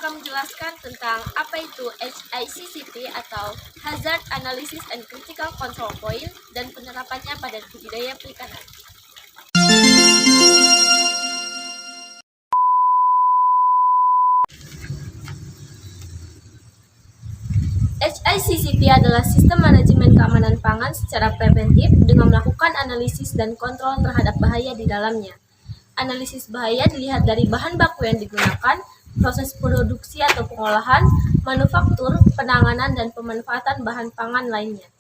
akan menjelaskan tentang apa itu HACCP atau Hazard Analysis and Critical Control Point dan penerapannya pada budidaya perikanan. HACCP adalah sistem manajemen keamanan pangan secara preventif dengan melakukan analisis dan kontrol terhadap bahaya di dalamnya. Analisis bahaya dilihat dari bahan baku yang digunakan, proses produksi atau pengolahan, manufaktur, penanganan, dan pemanfaatan bahan pangan lainnya.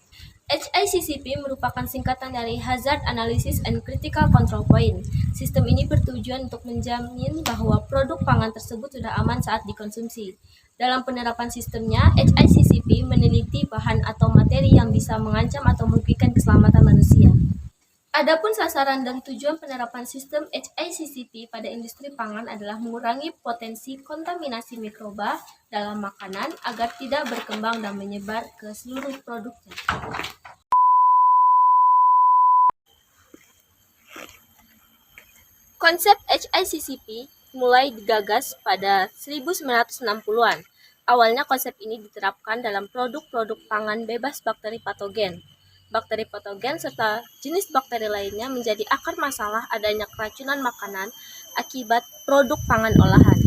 HACCP merupakan singkatan dari Hazard Analysis and Critical Control Point. Sistem ini bertujuan untuk menjamin bahwa produk pangan tersebut sudah aman saat dikonsumsi. Dalam penerapan sistemnya, HACCP meneliti bahan atau materi yang bisa mengancam atau merugikan keselamatan manusia. Adapun sasaran dan tujuan penerapan sistem HACCP pada industri pangan adalah mengurangi potensi kontaminasi mikroba dalam makanan agar tidak berkembang dan menyebar ke seluruh produknya. Konsep HACCP mulai digagas pada 1960-an. Awalnya konsep ini diterapkan dalam produk-produk pangan bebas bakteri patogen. Bakteri patogen serta jenis bakteri lainnya menjadi akar masalah adanya keracunan makanan akibat produk pangan olahan.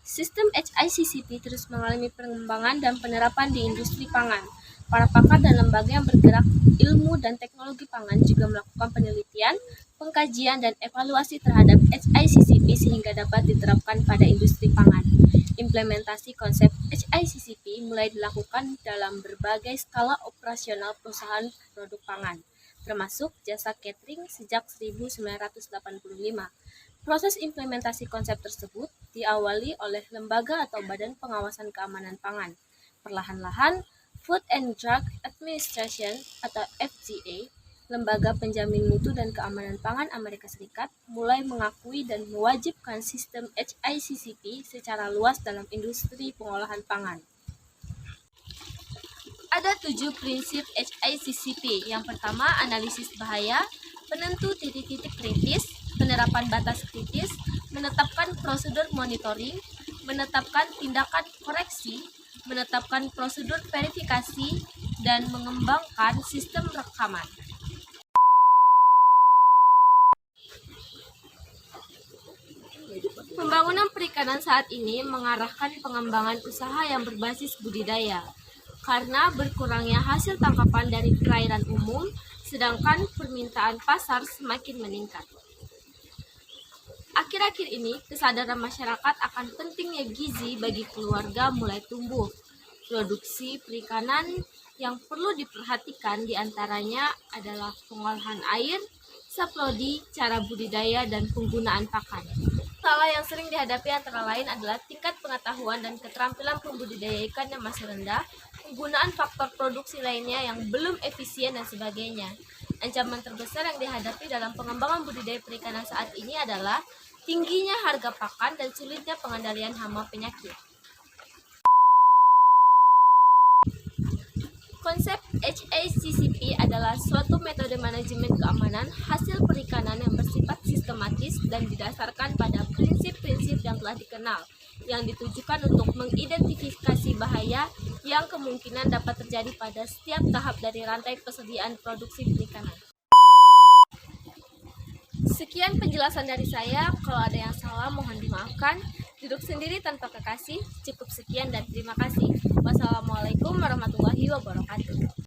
Sistem HACCP terus mengalami pengembangan dan penerapan di industri pangan. Para pakar dan lembaga yang bergerak ilmu dan teknologi pangan juga melakukan penelitian, pengkajian, dan evaluasi terhadap HACCP sehingga dapat diterapkan pada industri pangan. Implementasi konsep HACCP mulai dilakukan dalam berbagai skala operasional perusahaan produk pangan, termasuk jasa catering sejak 1985. Proses implementasi konsep tersebut diawali oleh lembaga atau Badan Pengawasan Keamanan Pangan. Perlahan-lahan, Food and Drug Administration atau FDA, lembaga penjamin mutu dan keamanan pangan Amerika Serikat, mulai mengakui dan mewajibkan sistem HACCP secara luas dalam industri pengolahan pangan. Ada 7 prinsip HACCP. Yang pertama, analisis bahaya, penentu titik-titik kritis, penerapan batas kritis, menetapkan prosedur monitoring, menetapkan tindakan koreksi, menetapkan prosedur verifikasi, dan mengembangkan sistem rekaman. Pembangunan perikanan saat ini mengarahkan pengembangan usaha yang berbasis budidaya, karena berkurangnya hasil tangkapan dari perairan umum, sedangkan permintaan pasar semakin meningkat. Akhir-akhir ini, kesadaran masyarakat akan pentingnya gizi bagi keluarga mulai tumbuh. Produksi perikanan yang perlu diperhatikan diantaranya adalah pengolahan air, saprodi, cara budidaya, dan penggunaan pakan. Masalah yang sering dihadapi antara lain adalah tingkat pengetahuan dan keterampilan pembudidaya ikan yang masih rendah, penggunaan faktor produksi lainnya yang belum efisien, dan sebagainya. Ancaman terbesar yang dihadapi dalam pengembangan budidaya perikanan saat ini adalah tingginya harga pakan dan sulitnya pengendalian hama penyakit. Konsep HACCP adalah suatu metode manajemen keamanan hasil perikanan yang bersifat sistematis dan didasarkan pada prinsip-prinsip yang telah dikenal, yang ditujukan untuk mengidentifikasi bahaya yang kemungkinan dapat terjadi pada setiap tahap dari rantai persediaan produksi perikanan. Sekian penjelasan dari saya, kalau ada yang salah mohon dimaafkan. Duduk sendiri tanpa kekasih, cukup sekian dan terima kasih. Wassalamualaikum warahmatullahi wabarakatuh.